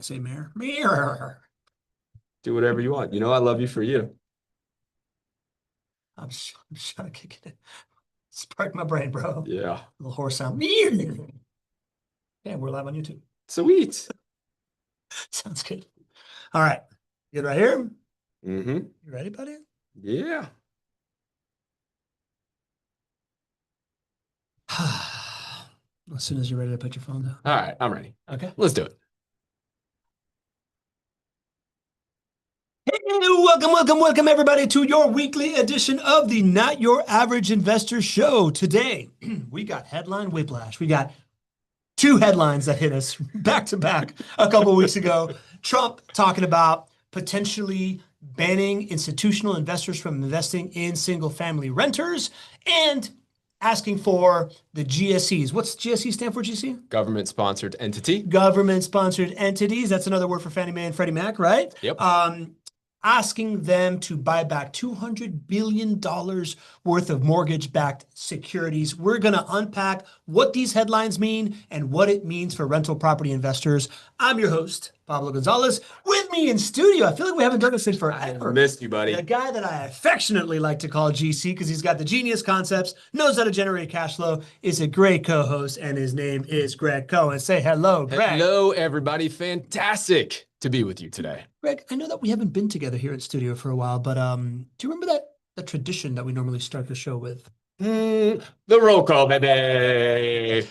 Say mirror. Mirror. Do whatever you want. You know, I love you for you. I'm just trying to kick it. Spark my brain, bro. Yeah. Little horse sound. Mirror. Yeah, we're live on YouTube. Sweet. Sounds good. All right. Good right here. Mm-hmm. You ready, buddy? Yeah. As soon as you're ready to put your phone down. All right. I'm ready. Okay. Let's do it. Hey, welcome, everybody, to your weekly edition of the Not Your Average Investor Show. Today, we got headline whiplash. We got two headlines that hit us back to back a couple weeks ago. Trump talking about potentially banning institutional investors from investing in single-family renters and asking for the GSEs. What's GSE stand for, GC? Government-sponsored entity. Government-sponsored entities. That's another word for Fannie Mae and Freddie Mac, right? Yep. Asking them to buy back $200 billion worth of mortgage-backed securities. We're going to unpack what these headlines mean and what it means for rental property investors. I'm your host, Pablo Gonzalez. With me in studio, I feel like we haven't done this in forever. I missed you, buddy. The guy that I affectionately like to call GC because he's got the genius concepts, knows how to generate cash flow, is a great co-host, and his name is Greg Cohen. Say hello, Greg. Hello, everybody. Fantastic to be with you today. Greg, I know that we haven't been together here at studio for a while, but do you remember the tradition that we normally start the show with? The roll call, baby.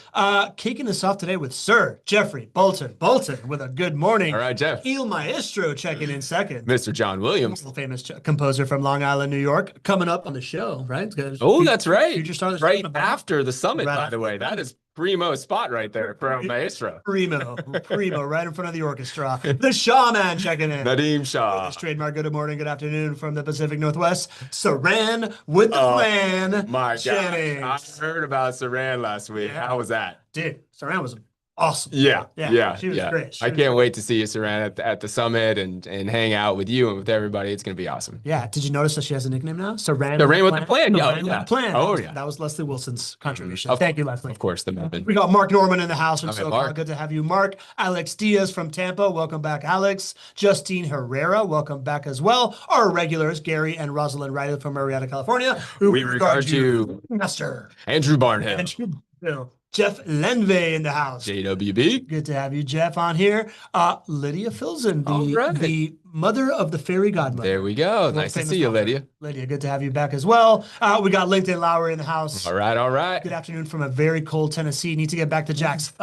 Kicking us off today with Sir Jeffrey Bolton. Bolton with a good morning. All right, Jeff. Il Maestro checking in second. Mr. John Williams. Famous composer from Long Island, New York, coming up on the show, right? Oh, that's right. Future star of the right show. after the summit, Right by after the way. That is primo spot right there for Maestro. Primo, right in front of the orchestra. The Shaw Man checking in. Nadeem Shah. His trademark good morning, good afternoon from the Pacific Northwest. Saran with the plan. My Jennings. God. I heard about Saran last week. Yeah. How was that? Dude, Saran was awesome. Yeah. She was great. I can't wait to see you, Saran, at the summit and hang out with you and with everybody. It's going to be awesome. Yeah. Did you notice that she has a nickname now? Saran with the plan. Saran with the plan. Oh, That was Leslie Wilson's contribution. Of Thank you, Leslie. Of course, the Melvin. We got Mark Norman in the house from Okay, SoCal. Mark. Good to have you, Mark. Alex Diaz from Tampa. Welcome back, Alex. Justine Herrera. Welcome back as well. Our regulars, Gary and Rosalind Riley from Marietta, California. We regard you, Master. Andrew Barnhill. Andrew Bill. Jeff Lenve in the house. JWB. Good to have you, Jeff, on here. Lydia Filzen, right. the mother of the fairy godmother. There we go. World Nice to famous see you, author. Lydia. Lydia, good to have you back as well. We got LinkedIn Lowry in the house. All right. Good afternoon from a very cold Tennessee. Need to get back to Jax.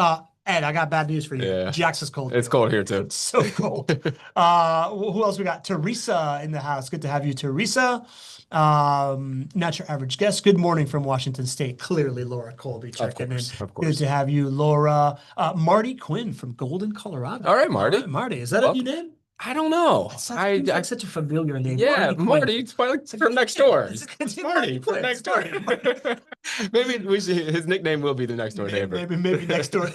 Ed, I got bad news for you. Yeah. Jax is cold. It's cold here, too. It's so cold. Who else we got? Teresa in the house. Good to have you, Teresa. Not your average guest. Good morning from Washington State. Clearly, Laura Colby checking in. Of course. Good to have you, Laura. Marty Quinn from Golden, Colorado. All right, Marty. Marty, is that a new name? I don't know. Seems like such a familiar name. Yeah, Quinn. Marty. It's from next door. It's Marty from next door. Maybe his nickname will be the next door neighbor. Maybe next door.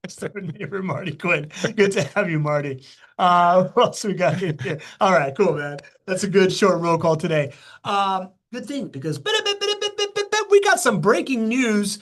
Next door neighbor, Marty Quinn. Good to have you, Marty. What else we got in here? All right, cool, man. That's a good short roll call today. Good thing because we got some breaking news.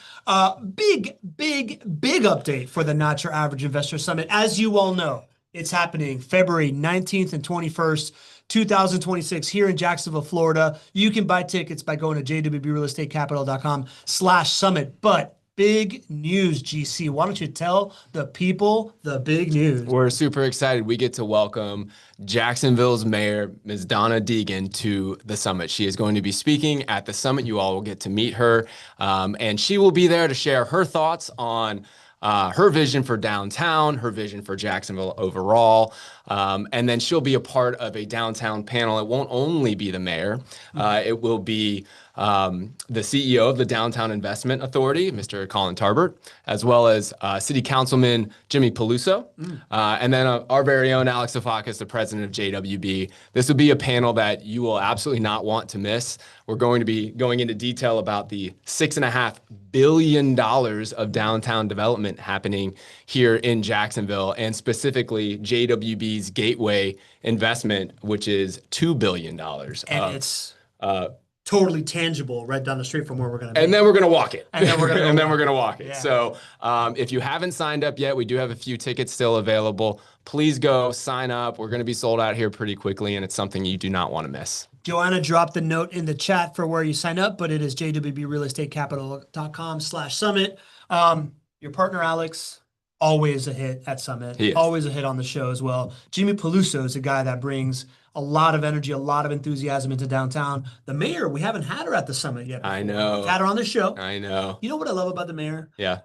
Big update for the Not Your Average Investor Summit. As you all know, it's happening February 19th and 21st, 2026 here in Jacksonville, Florida. You can buy tickets by going to jwbrealestatecapital.com/summit. But big news, GC. Why don't you tell the people the big news? We're super excited. We get to welcome Jacksonville's mayor, Ms. Donna Deegan, to the summit. She is going to be speaking at the summit. You all will get to meet her. And she will be there to share her thoughts on her vision for downtown, her vision for Jacksonville overall. And then she'll be a part of a downtown panel. It won't only be the mayor. It will be the CEO of the Downtown Investment Authority, Mr. Colin Tarbert, as well as City Councilman Jimmy Peluso, and then our very own Alex Sofakis, the president of JWB. This will be a panel that you will absolutely not want to miss. We're going to be going into detail about the $6.5 billion of downtown development happening here in Jacksonville, and specifically JWB's Gateway investment, which is $2 billion. And it's totally tangible right down the street from where we're going to be. And then we're going to walk it. And then we're going to and then we're going to walk it. Yeah. So if you haven't signed up yet, we do have a few tickets still available. Please go sign up. We're going to be sold out here pretty quickly, and it's something you do not want to miss. Joanna dropped the note in the chat for where you sign up, but it is jwbrealestatecapital.com/summit. Your partner, Alex, always a hit at Summit. He is. Always a hit on the show as well. Jimmy Peluso is a guy that brings a lot of energy, a lot of enthusiasm into downtown. The mayor, we haven't had her at the Summit yet. I know. We've had her on the show. I know. You know what I love about the mayor? Yeah.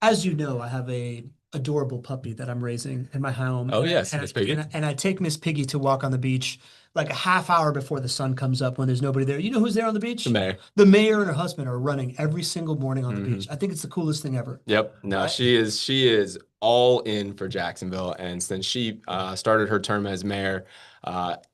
As you know, I have a adorable puppy that I'm raising in my home. Oh, yes, Miss Piggy. And I take Miss Piggy to walk on the beach like a half hour before the sun comes up when there's nobody there. You know who's there on the beach? The mayor. The mayor and her husband are running every single morning on the beach. I think it's the coolest thing ever. Yep. No, Right? she is all in for Jacksonville. And since she started her term as mayor,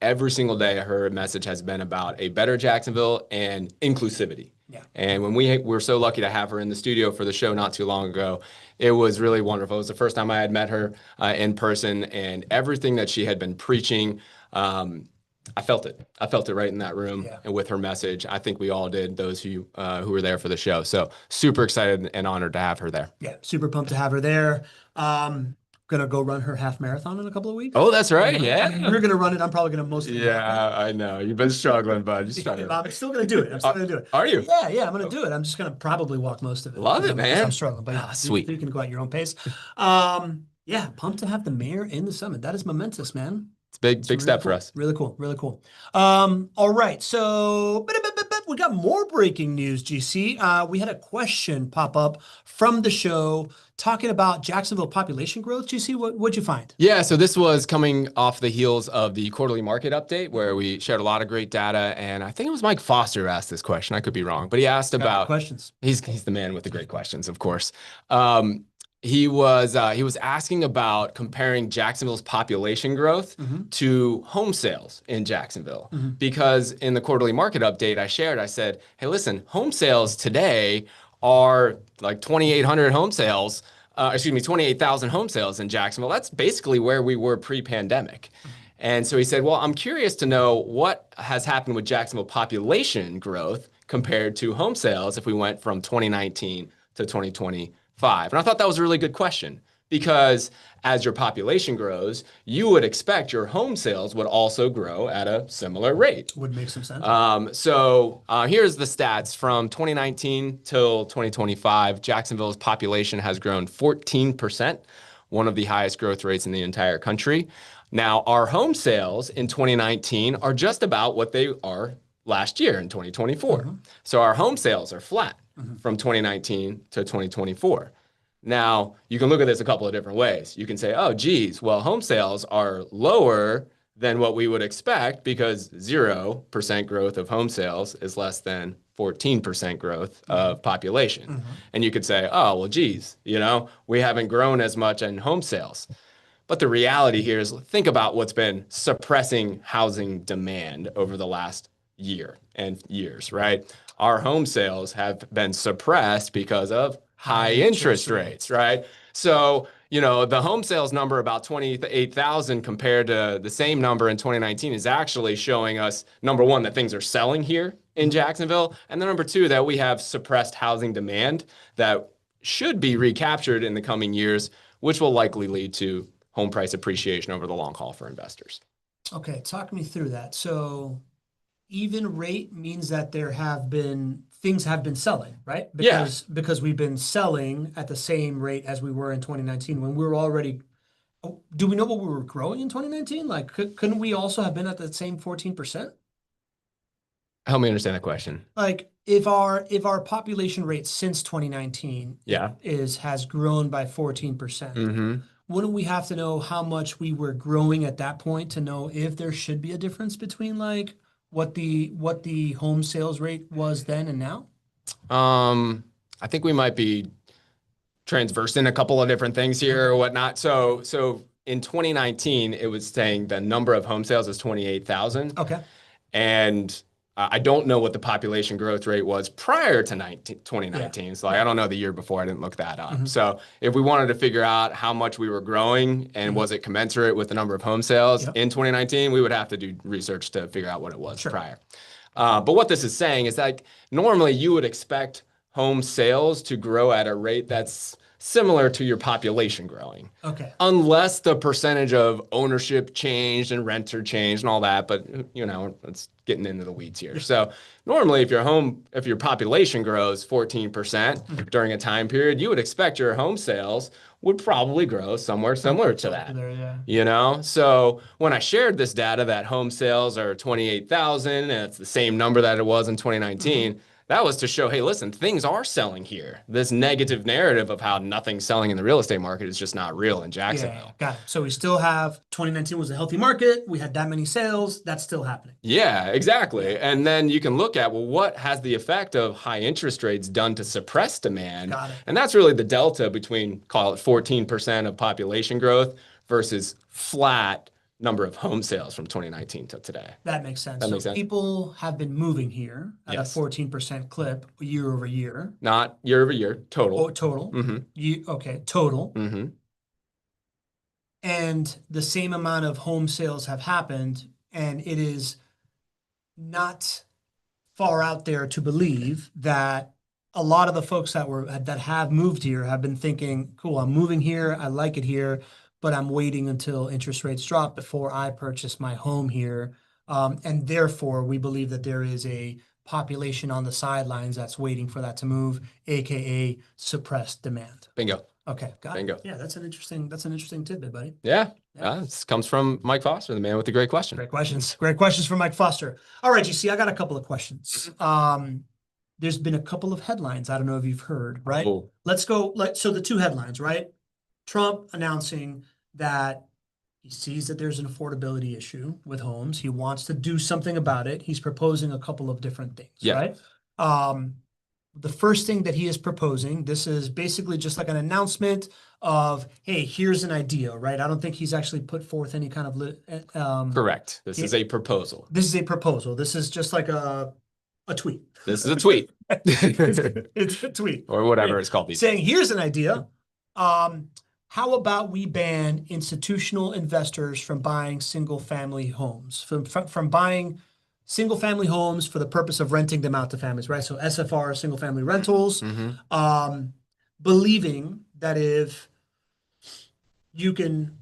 every single day her message has been about a better Jacksonville and inclusivity. Yeah. And when we were so lucky to have her in the studio for the show not too long ago, it was really wonderful. It was the first time I had met her in person, and everything that she had been preaching, I felt it. I felt it right in that room. Yeah. And with her message. I think we all did, those who were there for the show. So super excited and honored to have her there. Yeah, super pumped to have her there. Gonna go run her half marathon in a couple of weeks. Oh, that's right. I Yeah. mean, you're gonna run it. I'm probably gonna mostly. Yeah, I know. You've been struggling, bud. You're struggling. I'm still gonna do it. I'm still gonna do it. Are you? Yeah, I'm gonna do it. I'm just gonna probably walk most of it. Love it, Because man. I'm struggling, but yeah, Sweet. You can go at your own pace. Yeah, pumped to have the mayor in the Summit. That is momentous, man. It's a big Really step for cool. us. Really cool. Really cool. All right. So we got more breaking news, GC. We had a question pop up from the show talking about Jacksonville population growth. GC, what'd you find? Yeah, so this was coming off the heels of the quarterly market update where we shared a lot of great data. And I think it was Mike Foster who asked this question. I could be wrong, but he asked about questions. He's the man with the great questions, of course. He was asking about comparing Jacksonville's population growth to home sales in Jacksonville. Because in the quarterly market update I said, hey, listen, home sales today are like 2,800 home sales, 28,000 home sales in Jacksonville. That's basically where we were pre-pandemic. And so he said, well, I'm curious to know what has happened with Jacksonville population growth compared to home sales if we went from 2019 to 2025. And I thought that was a really good question because as your population grows, you would expect your home sales would also grow at a similar rate. Would make some sense. So here's the stats from 2019 till 2025. Jacksonville's population has grown 14%, one of the highest growth rates in the entire country. Now, our home sales in 2019 are just about what they are last year in 2024. So our home sales are flat from 2019 to 2024. Now, you can look at this a couple of different ways. You can say, oh, geez, well, home sales are lower than what we would expect because 0% growth of home sales is less than 14% growth of population. And you could say, oh, well, geez, we haven't grown as much in home sales. But the reality here is think about what's been suppressing housing demand over the last year and years, right? Our home sales have been suppressed because of high interest rates, right? So, the home sales number about 28,000 compared to the same number in 2019 is actually showing us, number one, that things are selling here in Jacksonville. And then number two, that we have suppressed housing demand that should be recaptured in the coming years, which will likely lead to home price appreciation over the long haul for investors. Okay, talk me through that. So even rate means that things have been selling, right? Because we've been selling at the same rate as we were in 2019 when we were already. Do we know what we were growing in 2019? Like, couldn't we also have been at the same 14%? Help me understand the question. Like, if our population rate since 2019 has grown by 14%, wouldn't we have to know how much we were growing at that point to know if there should be a difference between like what the home sales rate was then and now? I think we might be transversing a couple of different things here or whatnot. So in 2019, it was saying the number of home sales is 28,000. Okay. And I don't know what the population growth rate was prior to 2019. Yeah. So I don't know the year before. I didn't look that up. So if we wanted to figure out how much we were growing and was it commensurate with the number of home sales in 2019, we would have to do research to figure out what it was prior. But what this is saying is that normally you would expect home sales to grow at a rate that's similar to your population growing. Okay. Unless the percentage of ownership changed and renter changed and all that, but it's getting into the weeds here. So normally if your population grows 14% during a time period, you would expect your home sales would probably grow somewhere similar to that. There, yeah. So when I shared this data that home sales are 28,000 and it's the same number that it was in 2019, that was to show, hey, listen, things are selling here. This negative narrative of how nothing's selling in the real estate market is just not real in Jacksonville. Yeah, got it. So we still have 2019 was a healthy market. We had that many sales. That's still happening. Yeah, exactly. And then you can look at, well, what has the effect of high interest rates done to suppress demand? Got it. And that's really the delta between, call it 14% of population growth versus flat number of home sales from 2019 to today. That makes sense. That makes sense. People have been moving here at Yes. a 14% clip year over year. Not year over year, total. Oh, total. Okay, total. And the same amount of home sales have happened, and it is not far out there to believe that a lot of the folks that have moved here have been thinking, cool, I'm moving here, I like it here, but I'm waiting until interest rates drop before I purchase my home here. And therefore, we believe that there is a population on the sidelines that's waiting for that to move, aka suppressed demand. Bingo. Okay, got Bingo. it. Yeah, that's an interesting tidbit, buddy. Yeah. This comes from Mike Foster, the man with the great question. Great questions. Great questions from Mike Foster. All right, GC, I got a couple of questions. There's been a couple of headlines. I don't know if you've heard, right? Oh. Let's go. So the two headlines, right? Trump announcing that he sees that there's an affordability issue with homes. He wants to do something about it. He's proposing a couple of different things, right? The first thing that he is proposing, this is basically just like an announcement of, hey, here's an idea, right? I don't think he's actually put forth any kind of correct. This is a proposal. This is a proposal. This is just like a tweet. This is a tweet. It's a tweet. Or whatever it's called. Saying, here's an idea. How about we ban institutional investors from buying single-family homes, from buying single-family homes for the purpose of renting them out to families, right? So SFR, single-family rentals, believing that if you can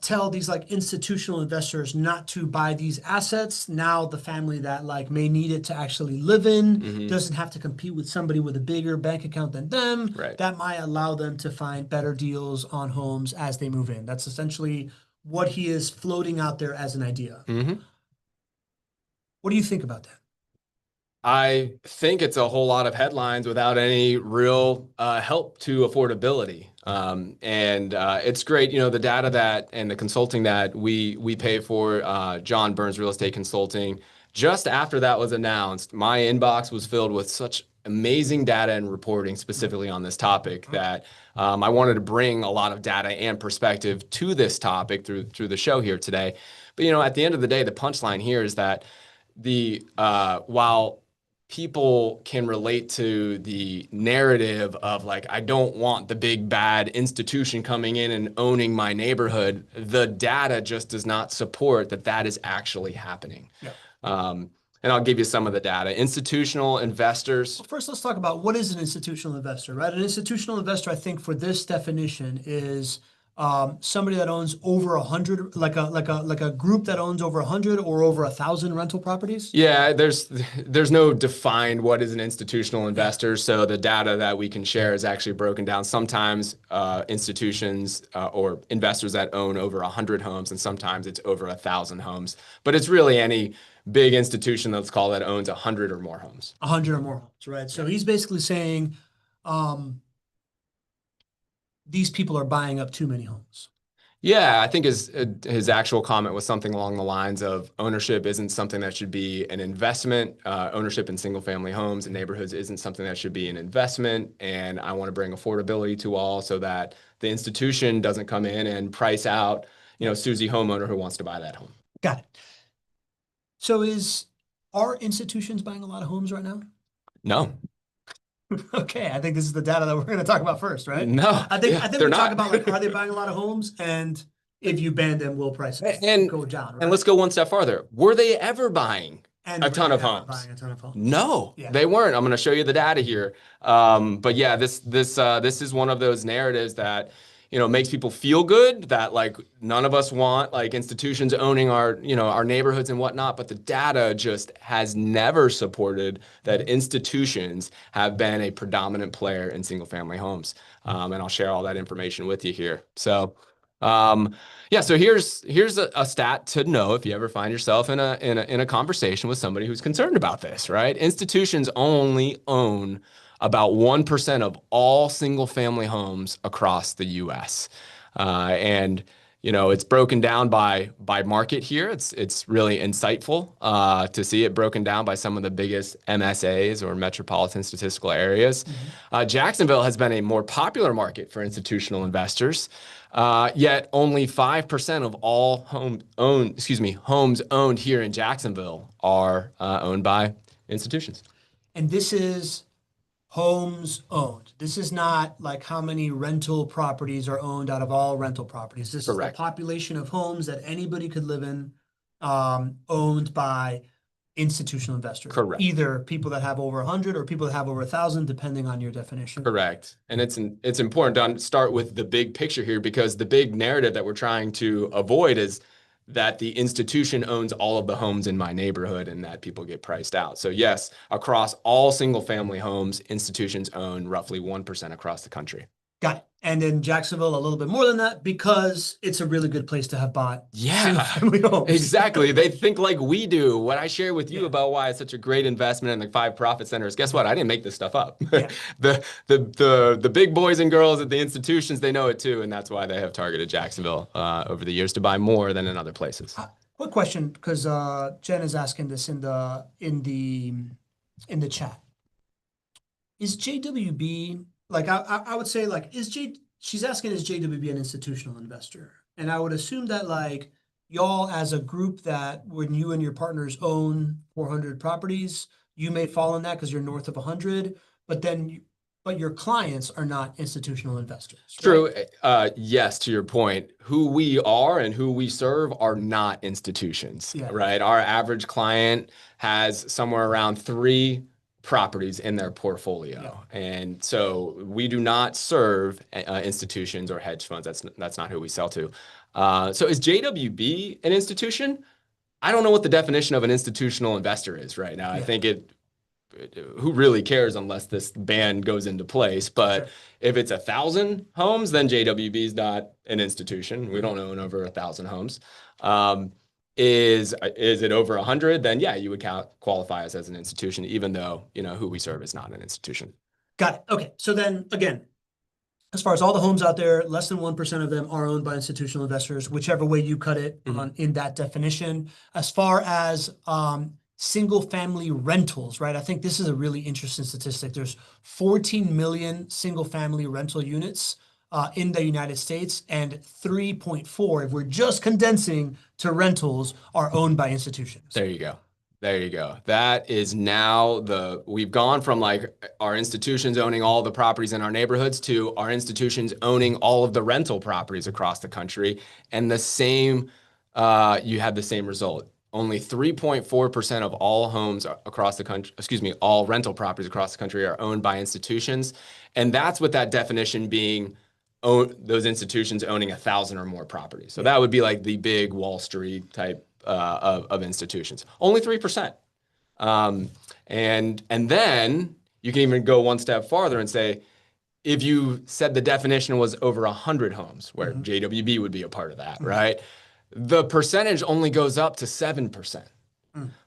tell these like institutional investors not to buy these assets, now the family that like may need it to actually live in doesn't have to compete with somebody with a bigger bank account than them. Right. That might allow them to find better deals on homes as they move in. That's essentially what he is floating out there as an idea. What do you think about that? I think it's a whole lot of headlines without any real help to affordability. It's great, the data that and the consulting that we pay for, John Burns Real Estate Consulting. Just after that was announced, my inbox was filled with such amazing data and reporting specifically on this topic that I wanted to bring a lot of data and perspective to this topic through the show here today. But at the end of the day, the punchline here is that while people can relate to the narrative of like, I don't want the big bad institution coming in and owning my neighborhood, the data just does not support that is actually happening. And I'll give you some of the data. Institutional investors. Well, first, let's talk about what is an institutional investor, right? An institutional investor, I think, for this definition is somebody that owns over 100, like a group that owns over 100 or over 1,000 rental properties. Yeah, there's no defined what is an institutional investor. So the data that we can share is actually broken down. Sometimes institutions or investors that own over 100 homes, and sometimes it's over 1,000 homes. But it's really any big institution, let's call that, owns 100 or more homes. 100 or more homes, right? So he's basically saying these people are buying up too many homes. Yeah, I think his actual comment was something along the lines of ownership isn't something that should be an investment. Ownership in single family homes and neighborhoods isn't something that should be an investment. And I want to bring affordability to all so that the institution doesn't come in and price out, Susie homeowner who wants to buy that home. Got it. So are institutions buying a lot of homes right now? No. Okay, I think this is the data that we're going to talk about first, right? No, I think they're we not. talk about like, are they buying a lot of homes, and if you ban them, will prices go down? Right? And let's go one step farther. Were they ever buying And A ton of right now, homes. buying a ton of homes. No, Yeah. they weren't. I'm going to show you the data here. But yeah, this is one of those narratives that, makes people feel good that like none of us want like institutions owning our, our neighborhoods and whatnot. But the data just has never supported that institutions have been a predominant player in single family homes. And I'll share all that information with you here. So, yeah, so here's a stat to know if you ever find yourself in a conversation with somebody who's concerned about this, right? Institutions only own about 1% of all single family homes across the US. And it's broken down by market here. It's really insightful to see it broken down by some of the biggest MSAs or metropolitan statistical areas. Jacksonville has been a more popular market for institutional investors. Yet only 5% of all homes owned here in Jacksonville are owned by institutions. And this is homes owned. This is not like how many rental properties are owned out of all rental properties. This is the Correct. population of homes that anybody could live in, owned by institutional investors. Correct. Either people that have over 100 or people that have over 1,000, depending on your definition. Correct. And it's important to start with the big picture here, because the big narrative that we're trying to avoid is that the institution owns all of the homes in my neighborhood and that people get priced out. So yes, across all single family homes, institutions own roughly 1% across the country. Got it. And in Jacksonville, a little bit more than that, because it's a really good place to have bought single family homes. Exactly. They think like we do. What I share with you Yeah. about why it's such a great investment in the 5 profit centers. Guess what? I didn't make this stuff up. Yeah. The big boys and girls at the institutions, they know it too, and that's why they have targeted Jacksonville over the years to buy more than in other places. Quick question, because Jen is asking this in the chat. Is JWB like I would say like she's asking, is JWB an institutional investor? And I would assume that like y'all as a group, that when you and your partners own 400 properties, you may fall in that because you're north of 100, but your clients are not institutional investors. Right? True. Yes, to your point, who we are and who we serve are not institutions, right? Our average client has somewhere around 3 properties in their portfolio. And so we do not serve institutions or hedge funds. That's not who we sell to. So is JWB an institution? I don't know what the definition of an institutional investor is right now. I think who really cares unless this ban goes into place. But if it's 1,000 homes, then JWB is not an institution. We don't own over 1,000 homes. Is it over 100? Then yeah, you would qualify us as an institution, even though who we serve is not an institution. Got it. Okay, so then again, as far as all the homes out there, less than 1% of them are owned by institutional investors, whichever way you cut it in that definition. As far as single family rentals, right? I think this is a really interesting statistic. There's 14 million single family rental units in the United States, and 3.4, if we're just condensing to rentals, are owned by institutions. There you go. There you go. That is now we've gone from like our institutions owning all the properties in our neighborhoods to our institutions owning all of the rental properties across the country. And you have the same result. Only 3.4% of all homes across the country, all rental properties across the country are owned by institutions. And that's what that definition being those institutions owning 1,000 or more properties. So that would be like the big Wall Street type of institutions. Only 3%. And then you can even go one step farther and say, if you said the definition was over 100 homes, where JWB would be a part of that, right? The percentage only goes up to 7%.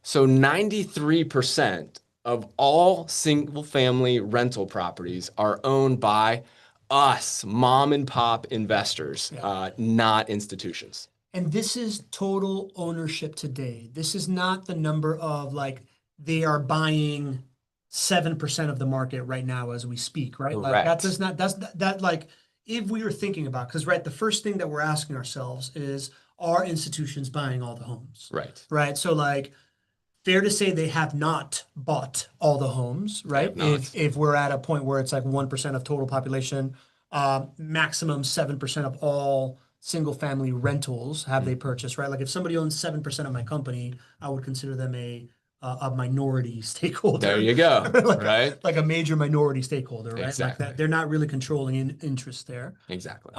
So 93% of all single family rental properties are owned by us, mom and pop investors, not institutions. And this is total ownership today. This is not the number of like they are buying 7% of the market right now as we speak, right? Like that does not, that like if we were thinking about, because right, the first thing that we're asking ourselves is, are institutions buying all the homes? Right. Right. So like fair to say they have not bought all the homes, right? If we're at a point where it's like 1% of total population, maximum 7% of all single family rentals have they purchased, right? Like if somebody owns 7% of my company, I would consider them a a minority stakeholder. There you go. Like Right? like a major minority stakeholder, right? Like Exactly. that they're not really controlling interest there. Exactly.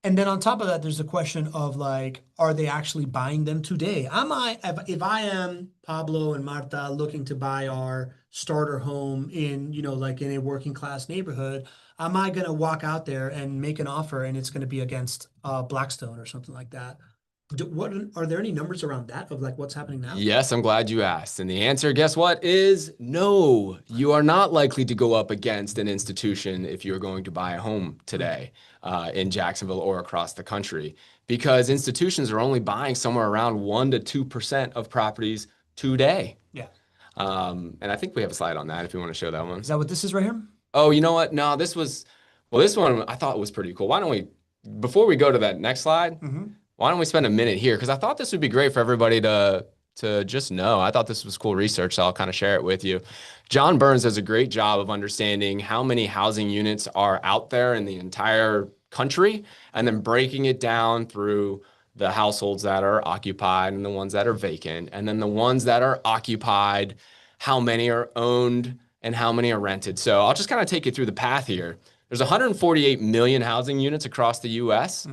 And then on top of that, there's a question of like, are they actually buying them today? If I am Pablo and Marta looking to buy our starter home in, like in a working class neighborhood, am I going to walk out there and make an offer and it's going to be against Blackstone or something like that? What are there any numbers around that of like what's happening now? Yes, I'm glad you asked. And the answer, guess what, is no. You are not likely to go up against an institution if you're going to buy a home today in Jacksonville or across the country, because institutions are only buying somewhere around 1 to 2% of properties today. Yeah. And I think we have a slide on that if you want to show that one. Is that what this is right here? Oh, you know what? No, this one I thought was pretty cool. Why don't we, before we go to that next slide, why don't we spend a minute here? Because I thought this would be great for everybody to just know. I thought this was cool research, so I'll kind of share it with you. John Burns does a great job of understanding how many housing units are out there in the entire country, and then breaking it down through the households that are occupied and the ones that are vacant, and then the ones that are occupied, how many are owned and how many are rented. So I'll just kind of take you through the path here. There's 148 million housing units across the US.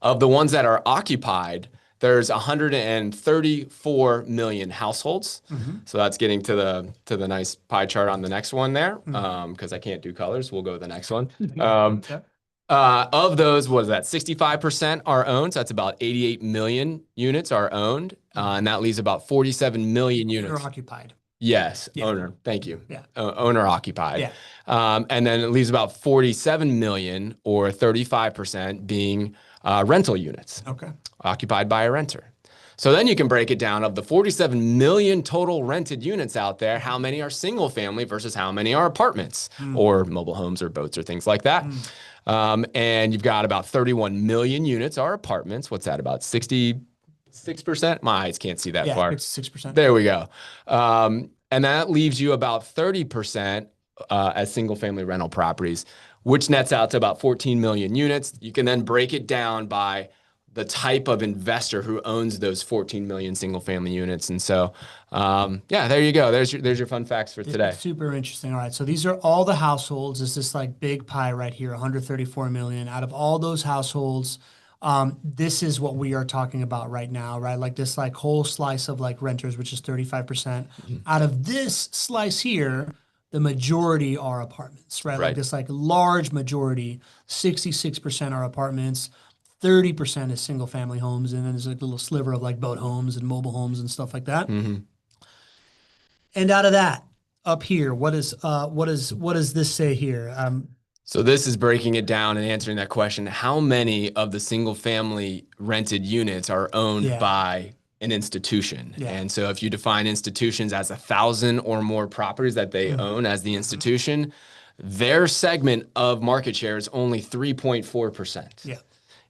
Of the ones that are occupied, there's 134 million households. So that's getting to the nice pie chart on the next one there. Because I can't do colors, we'll go to the next one. Of those, what is that? 65% are owned. So that's about 88 million units are owned. And that leaves about 47 million units. Owner occupied. Yes, Yeah. owner. Thank you. Yeah. Owner occupied. Yeah. And then it leaves about 47 million or 35% being rental units. Okay. Occupied by a renter. So then you can break it down. Of the 47 million total rented units out there, how many are single family versus how many are apartments or mobile homes or boats or things like that. And you've got about 31 million units are apartments. What's that, about 66%? My eyes can't see that far. It's 6%. There we go. And that leaves you about 30% as single family rental properties, which nets out to about 14 million units. You can then break it down by the type of investor who owns those 14 million single family units. And so, yeah, there you go. There's your fun facts for today. Super interesting. All right. So these are all the households. It's this like big pie right here, 134 million. Out of all those households, this is what we are talking about right now, right? Like this like whole slice of like renters, which is 35%. Out of this slice here, the majority are apartments, right? Like this like large majority, 66% are apartments. 30% is single family homes, and then there's like a little sliver of like boat homes and mobile homes and stuff like that. And out of that, up here, what does this say here? So this is breaking it down and answering that question. How many of the single family rented units are owned by an institution? And so if you define institutions as 1,000 or more properties that they own as the institution, their segment of market share is only 3.4%. Yeah.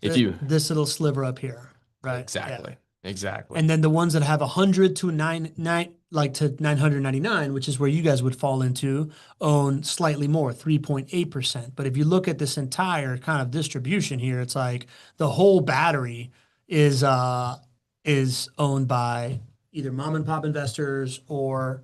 This little sliver up here, right? Exactly. Exactly. And then the ones that have 100 to 999, which is where you guys would fall into, own slightly more, 3.8%. But if you look at this entire kind of distribution here, it's like the whole battery is owned by either mom and pop investors or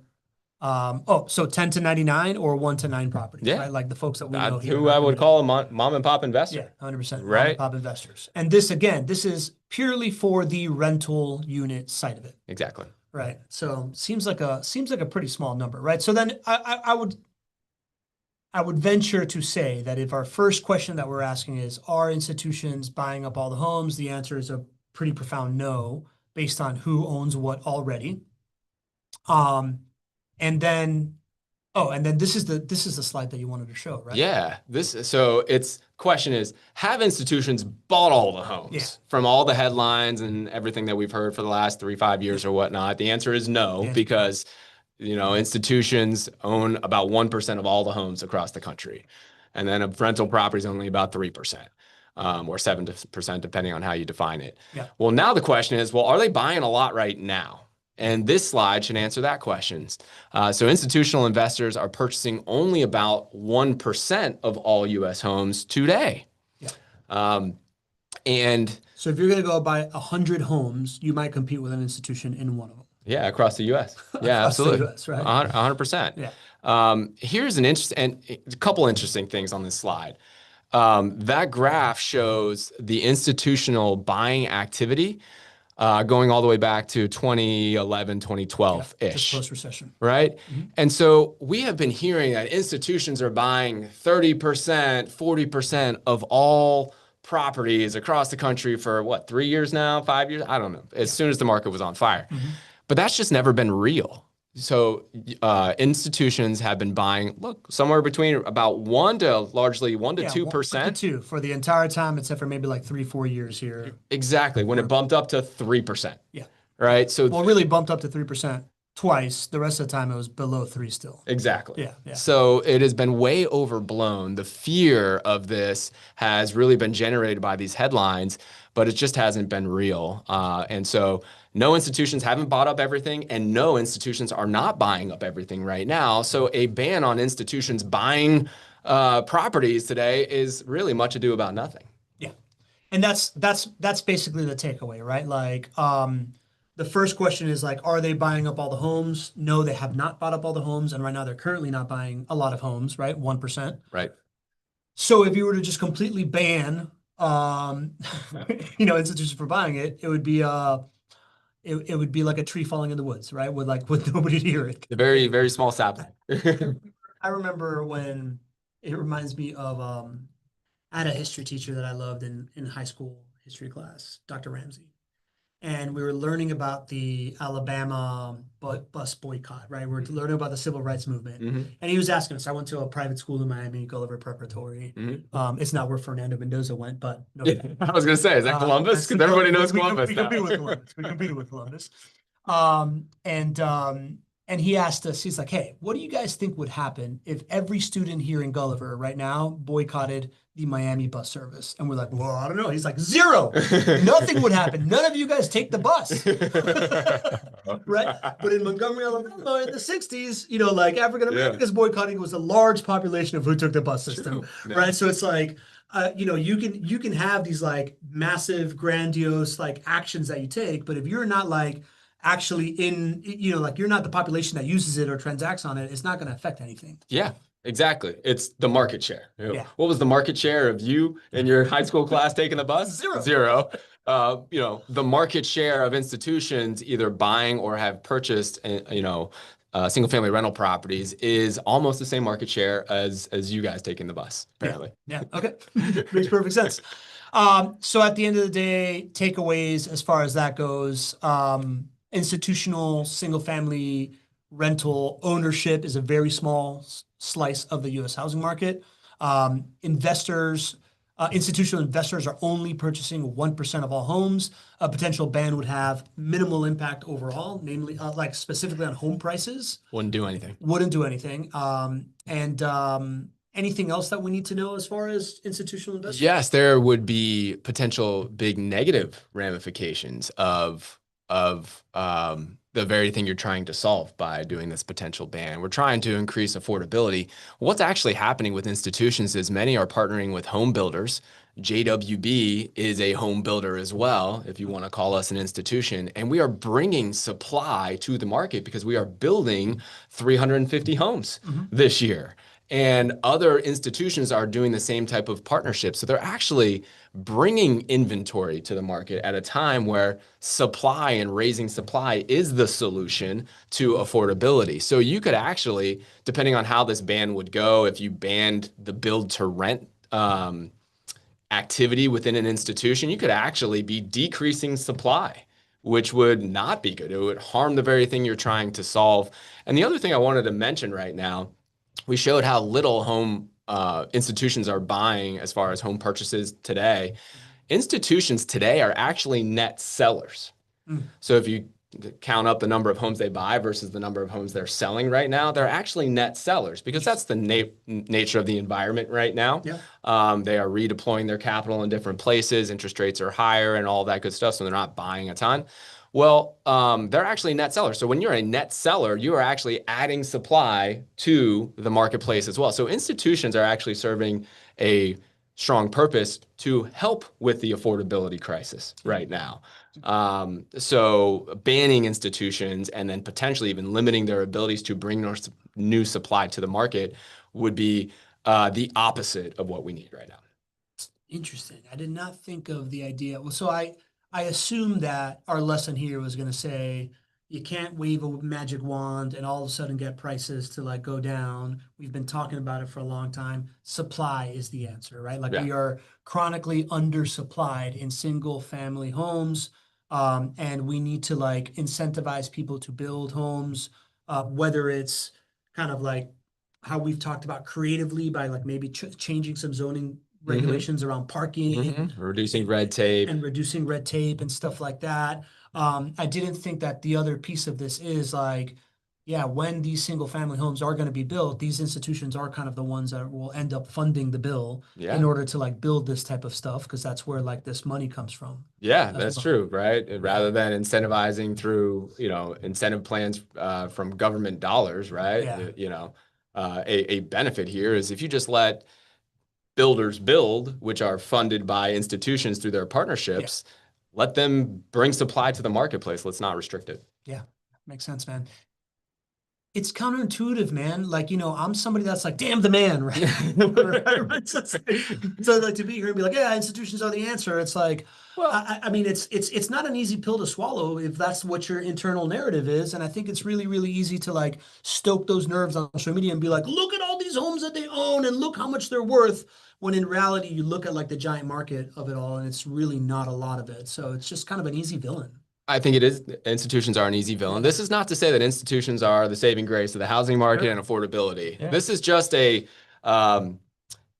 so 10 to 99 or 1 to 9 properties, right? Like the folks that we know here. Who I would call a mom and pop investor. Yeah, 100%. Right. Mom and pop investors. And this, again, this is purely for the rental unit side of it. Exactly. Right. So seems like a pretty small number, right? So then I would venture to say that if our first question that we're asking is, are institutions buying up all the homes? The answer is a pretty profound no, based on who owns what already. And then this is the slide that you wanted to show, right? Yeah. Question is, have institutions bought all the homes from all the headlines and everything that we've heard for the last 3-5 years or whatnot? The answer is no, because institutions own about 1% of all the homes across the country. And then of rental properties only about 3%. Or 7% depending on how you define it. Yeah. Well, now the question is, well, are they buying a lot right now? And this slide should answer that question. So institutional investors are purchasing only about 1% of all U.S. homes today. Yeah. And so if you're going to go buy 100 homes, you might compete with an institution in one of them. Yeah, across the U.S. Yeah, across the absolutely. US, right? 100%. Yeah. Here's an interesting and a couple interesting things on this slide. That graph shows the institutional buying activity going all the way back to 2011, Yeah. Just 2012-ish, post-recession. right? Mhm. And so we have been hearing that institutions are buying 30%, 40% of all properties across the country for what, 3 years now, 5 years? I don't know, as soon as the market was on fire. Mhm. But that's just never been real. So institutions have been buying, look, somewhere between about 1 to Yeah, 1 to 2%. 2 for the entire time, except for maybe like 3, 4 years here. Exactly. When it bumped up to 3%. Yeah. Right. So Well, it really bumped up to 3% twice. The rest of the time it was below 3 still. exactly. Yeah, yeah. So it has been way overblown. The fear of this has really been generated by these headlines, but it just hasn't been real. And so no institutions haven't bought up everything, and no institutions are not buying up everything right now. So a ban on institutions buying properties today is really much ado about nothing. Yeah. And that's basically the takeaway, right? Like, the first question is like, are they buying up all the homes? No, they have not bought up all the homes, and right now they're currently not buying a lot of homes, right? 1%. Right. So if you were to just completely ban, institutions for buying it, it would be like a tree falling in the woods, right? With nobody to hear it. A very, very small sapling. I remember when it reminds me of I had a history teacher that I loved in high school history class, Dr. Ramsey. And we were learning about the Alabama bus boycott, right? We are learning about the civil rights movement. Mhm. And he was asking us, I went to a private school in Miami, Gulliver Preparatory. It's not where Fernando Mendoza went, but no. Yeah, I was going to say, is that Columbus? Because everybody knows Columbus we now. competed with Columbus. We competed with Columbus. And he asked us, he's like, hey, what do you guys think would happen if every student here in Gulliver right now boycotted the Miami bus service? And we're like, well, I don't know. He's like, 0. Nothing would happen. None of you guys take the bus. Right? But in Montgomery, Alabama in the 60s, like African Americans boycotting was a large population of who took the bus system. Yeah. Right? So it's like, you can have these like massive, grandiose like actions that you take, but if you're not like actually like you're not the population that uses it or transacts on it, it's not going to affect anything. Yeah, exactly. It's the market share. Yeah. What was the market share of you in your high school class taking the bus? 0. 0. The market share of institutions either buying or have purchased, single family rental properties is almost the same market share as you guys taking the bus, apparently. Yeah. Okay. Makes perfect sense. So at the end of the day, takeaways as far as that goes, institutional single family rental ownership is a very small slice of the U.S. housing market. Institutional investors are only purchasing 1% of all homes. A potential ban would have minimal impact overall, namely, like specifically on home prices. Wouldn't do anything. Anything else that we need to know as far as institutional investors? Yes, there would be potential big negative ramifications of the very thing you're trying to solve by doing this potential ban. We're trying to increase affordability. What's actually happening with institutions is many are partnering with home builders. JWB is a home builder as well, if you want to call us an institution. And we are bringing supply to the market because we are building 350 homes this year. And other institutions are doing the same type of partnership. So they're actually bringing inventory to the market at a time where supply and raising supply is the solution to affordability. So you could actually, depending on how this ban would go, if you banned the build to rent activity within an institution, you could actually be decreasing supply, which would not be good. It would harm the very thing you're trying to solve. And the other thing I wanted to mention right now, we showed how little home institutions are buying as far as home purchases today. Institutions today are actually net sellers. So if you count up the number of homes they buy versus the number of homes they're selling right now, they're actually net sellers because that's the nature of the environment right now. Yeah. They are redeploying their capital in different places. Interest rates are higher and all that good stuff. So they're not buying a ton. Well, they're actually net sellers. So when you're a net seller, you are actually adding supply to the marketplace as well. So institutions are actually serving a strong purpose to help with the affordability crisis right now. So banning institutions and then potentially even limiting their abilities to bring new supply to the market would be the opposite of what we need right now. Interesting. I did not think of the idea. Well, so I assumed that our lesson here was going to say you can't wave a magic wand and all of a sudden get prices to like go down. We've been talking about it for a long time. Supply is the answer, right? Like Yeah. we are chronically undersupplied in single family homes. And we need to like incentivize people to build homes, whether it's kind of like how we've talked about creatively by like maybe changing some zoning regulations around parking Reducing red tape. and reducing red tape and stuff like that. I didn't think that the other piece of this is like, yeah, when these single family homes are going to be built, these institutions are kind of the ones that will end up funding the bill Yeah. in order to like build this type of stuff because that's where like this money comes from. Yeah, that's true, right? Rather than incentivizing through, incentive plans from government dollars, right? Yeah. A benefit here is if you just let builders build, which are funded by institutions through their partnerships, let them bring supply to the marketplace. Let's not restrict it. Yeah, makes sense, man. It's counterintuitive, man. Like, I'm somebody that's like, damn the man, right? So like to be here and be like, yeah, institutions are the answer. It's like, well, I mean, it's not an easy pill to swallow if that's what your internal narrative is. And I think it's really, really easy to like stoke those nerves on social media and be like, look at all these homes that they own and look how much they're worth. When in reality, you look at like the giant market of it all, and it's really not a lot of it. So it's just kind of an easy villain. I think it is. Institutions are an easy villain. This is not to say that institutions are the saving grace of the housing market and affordability. Yeah. This is just a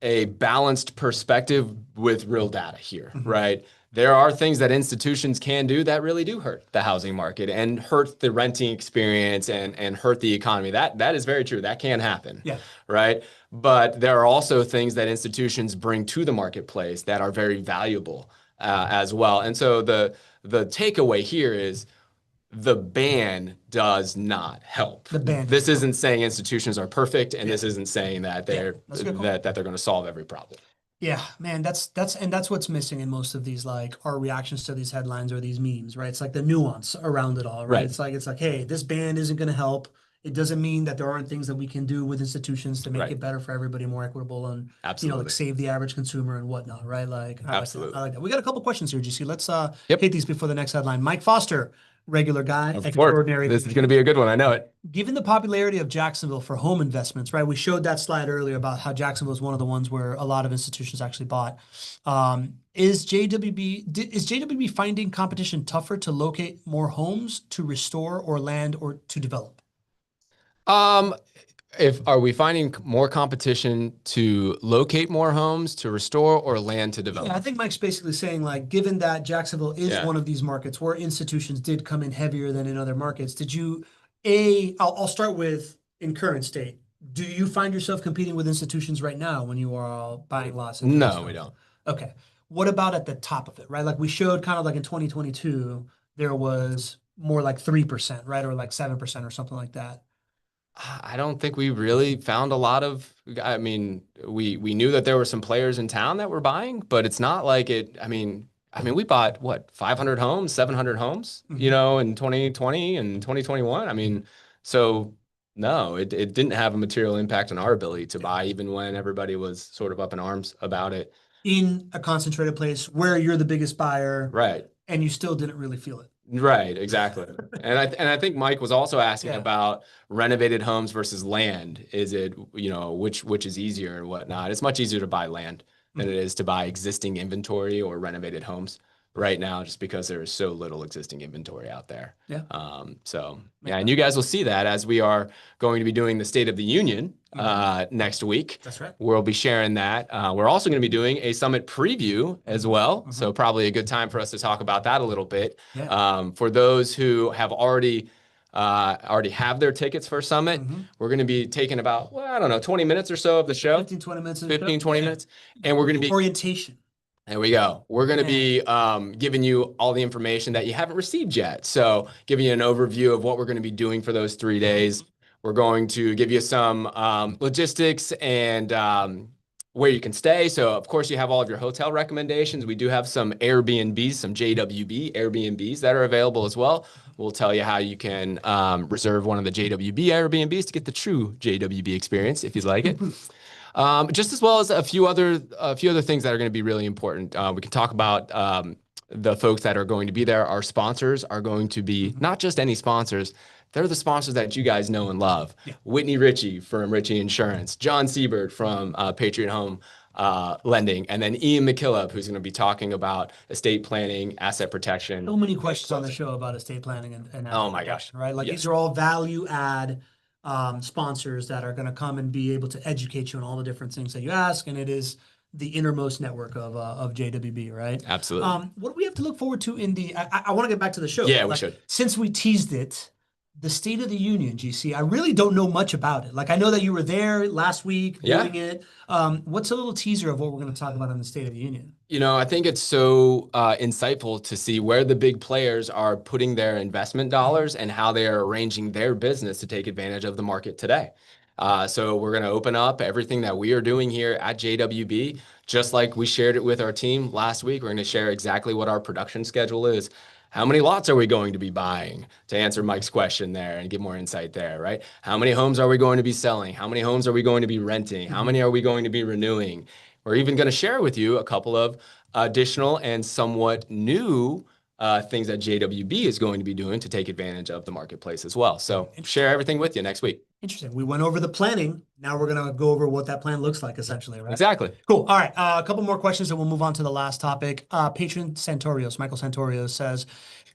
balanced perspective with real data here, right? There are things that institutions can do that really do hurt the housing market and hurt the renting experience and hurt the economy. That is very true. That can happen, right? But there are also things that institutions bring to the marketplace that are very valuable as well. And so the takeaway here is the ban does not help. This isn't saying institutions are perfect, and this isn't saying that they're going to solve every problem. Yeah, man, that's what's missing in most of these, like our reactions to these headlines or these memes, right? It's like the nuance around it all, right? It's like, hey, this ban isn't going to help. It doesn't mean that there aren't things that we can do with institutions to make it better for everybody, more equitable, and like save the average consumer and whatnot, right? Like, I like that. We got a couple questions here, GC. Let's hit these before the next headline. Mike Foster, regular guy, extraordinary. This is going to be a good one. I know it. Given the popularity of Jacksonville for home investments, right? We showed that slide earlier about how Jacksonville is one of the ones where a lot of institutions actually bought. Is JWB finding competition tougher to locate more homes, to restore or land, or to develop? Are we finding more competition to locate more homes, to restore, or land to develop? Yeah, I think Mike's basically saying, like, given that Jacksonville is one of these markets where institutions did come in heavier than in other markets, I'll start with in current state. Do you find yourself competing with institutions right now when you are buying lots? No, we don't. Okay. What about at the top of it, right? Like we showed kind of like in 2022, there was more like 3%, right? Or like 7% or something like that. I don't think we really found a lot of, I mean, we knew that there were some players in town that were buying, but it's not like it, I mean, we bought what, 500 homes, 700 homes, in 2020 and 2021. I mean, so no, it didn't have a material impact on our ability to buy, even when everybody was sort of up in arms about it. In a concentrated place where you're the biggest buyer. Right. And you still didn't really feel it. Right, exactly. And I think Mike was also asking about renovated homes versus land. Is it, which is easier and whatnot? It's much easier to buy land than it is to buy existing inventory or renovated homes right now, just because there is so little existing inventory out there. Yeah. And you guys will see that as we are going to be doing the State of the Union next week. That's right. We'll be sharing that. We're also going to be doing a summit preview as well. So probably a good time for us to talk about that a little bit. Yeah. For those who have already have their tickets for Summit, we're going to be taking about, 20 minutes or so of the show. 15, 20 minutes. 15, 20 minutes. And we're going to be orientation. There we go. We're going to be giving you all the information that you haven't received yet. So giving you an overview of what we're going to be doing for those 3 days. We're going to give you some logistics and where you can stay. So of course you have all of your hotel recommendations. We do have some Airbnbs, some JWB Airbnbs that are available as well. We'll tell you how you can reserve one of the JWB Airbnbs to get the true JWB experience if you'd like it. Just as well as a few other things that are going to be really important. We can talk about the folks that are going to be there. Our sponsors are going to be not just any sponsors. They're the sponsors that you guys know and love. Yeah. Whitney Ritchie from Ritchie Insurance, John Siebert from Patriot Home Lending, and then Ian McKillop, who's going to be talking about estate planning, asset protection. So many questions on the show about estate planning and oh my gosh, right? Like yes. These are all value add sponsors that are going to come and be able to educate you on all the different things that you ask, and it is the innermost network of JWB, right? Absolutely. What do we have to look forward to in the? I want to get back to the show. Yeah, we should. Since we teased it. The State of the Union, GC, I really don't know much about it. Like, I know that you were there last week doing it. What's a little teaser of what we're going to talk about in the State of the Union? You know, I think it's so insightful to see where the big players are putting their investment dollars and how they are arranging their business to take advantage of the market today. So we're going to open up everything that we are doing here at JWB, just like we shared it with our team last week. We're going to share exactly what our production schedule is. How many lots are we going to be buying, to answer Mike's question there and get more insight there, right? How many homes are we going to be selling? How many homes are we going to be renting? How many are we going to be renewing? We're even going to share with you a couple of additional and somewhat new things that JWB is going to be doing to take advantage of the marketplace as well. So share everything with you next week. Interesting. We went over the planning. Now we're going to go over what that plan looks like, essentially, right? Exactly. Cool. All right. A couple more questions and we'll move on to the last topic. Patron Santorios, Michael Santorios says,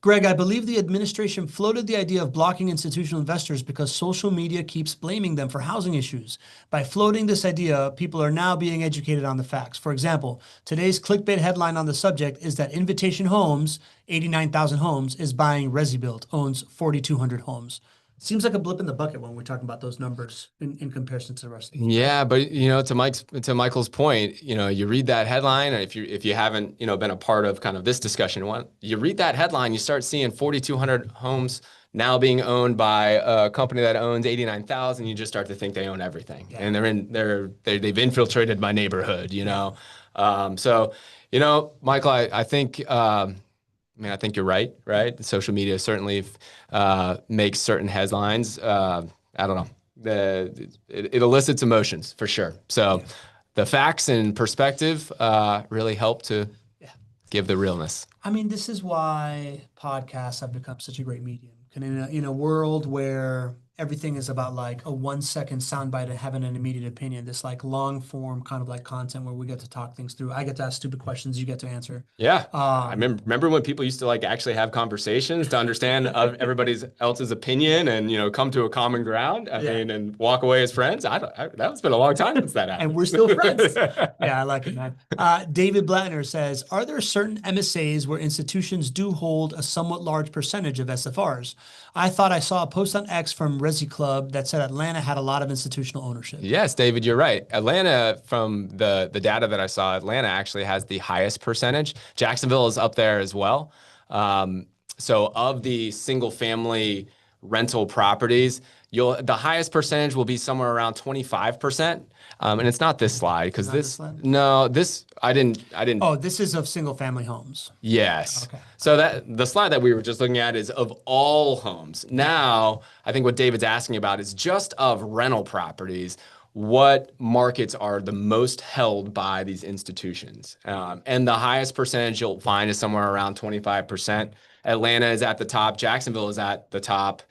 Greg, I believe the administration floated the idea of blocking institutional investors because social media keeps blaming them for housing issues. By floating this idea, people are now being educated on the facts. For example, today's clickbait headline on the subject is that Invitation Homes, 89,000 homes, is buying ResiBuilt, owns 4,200 homes. Seems like a blip in the bucket when we're talking about those numbers in comparison to the rest of the Yeah, but you know, to Michael's point, you know, you read that headline, and if you haven't, you know, been a part of kind of this discussion, you read that headline, you start seeing 4,200 homes now being owned by a company that owns 89,000. You just start to think they own everything, and they've infiltrated my neighborhood, you know. So, you know, Michael, I think. I mean, I think you're right? Social media certainly makes certain headlines. I don't know. It elicits emotions for sure. So the facts and perspective really help to give the realness. I mean, this is why podcasts have become such a great medium. And in a world where everything is about like a 1-second soundbite and having an immediate opinion, this like long form kind of like content where we get to talk things through. I get to ask stupid questions, you get to answer. Yeah. I remember when people used to like actually have conversations to understand everybody else's opinion and, you know, come to a common ground. I mean, and walk away as friends. That's been a long time since that happened. And we're still friends. Yeah, I like it, man. David Blattner says, are there certain MSAs where institutions do hold a somewhat large percentage of SFRs? I thought I saw a post on X from Resi Club that said Atlanta had a lot of institutional ownership. Yes, David, you're right. Atlanta, from the data that I saw, Atlanta actually has the highest percentage. Jacksonville is up there as well. So of the single family rental properties, the highest percentage will be somewhere around 25%. And it's not this slide because I didn't. Oh, this is of single family homes. Yes. Okay. So the slide that we were just looking at is of all homes. Now, I think what David's asking about is just of rental properties. What markets are the most held by these institutions? And the highest percentage you'll find is somewhere around 25%. Atlanta is at the top. Jacksonville is at the top.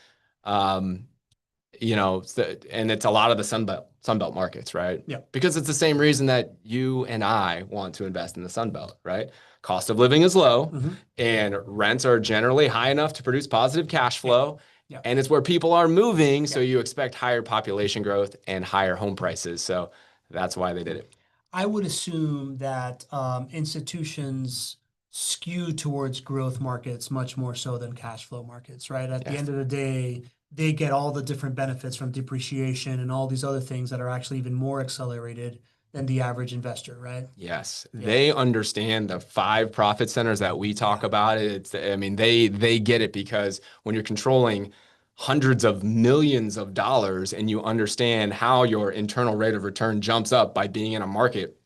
You know, and it's a lot of the Sunbelt markets, right? Yeah. Because it's the same reason that you and I want to invest in the Sunbelt, right? Cost of living is low, and rents are generally high enough to produce positive cash flow. Yeah. And it's where people are moving, so you expect higher population growth and higher home prices. So that's why they did it. I would assume that institutions skew towards growth markets much more so than cash flow markets, right? At the end of the day, they get all the different benefits from depreciation and all these other things that are actually even more accelerated than the average investor, right? Yes. They understand the 5 profit centers that we talk about. They get it, because when you're controlling hundreds of millions of dollars and you understand how your internal rate of return jumps up by being in a market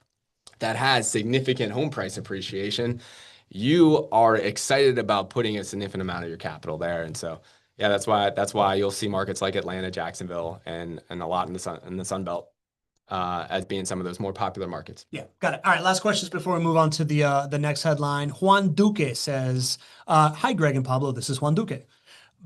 that has significant home price appreciation, you are excited about putting a significant amount of your capital there. And so, yeah, that's why you'll see markets like Atlanta, Jacksonville, and a lot in the Sun Belt as being some of those more popular markets. Yeah, got it. All right, last questions before we move on to the next headline. Juan Duque says, "Hi, Greg and Pablo. This is Juan Duque.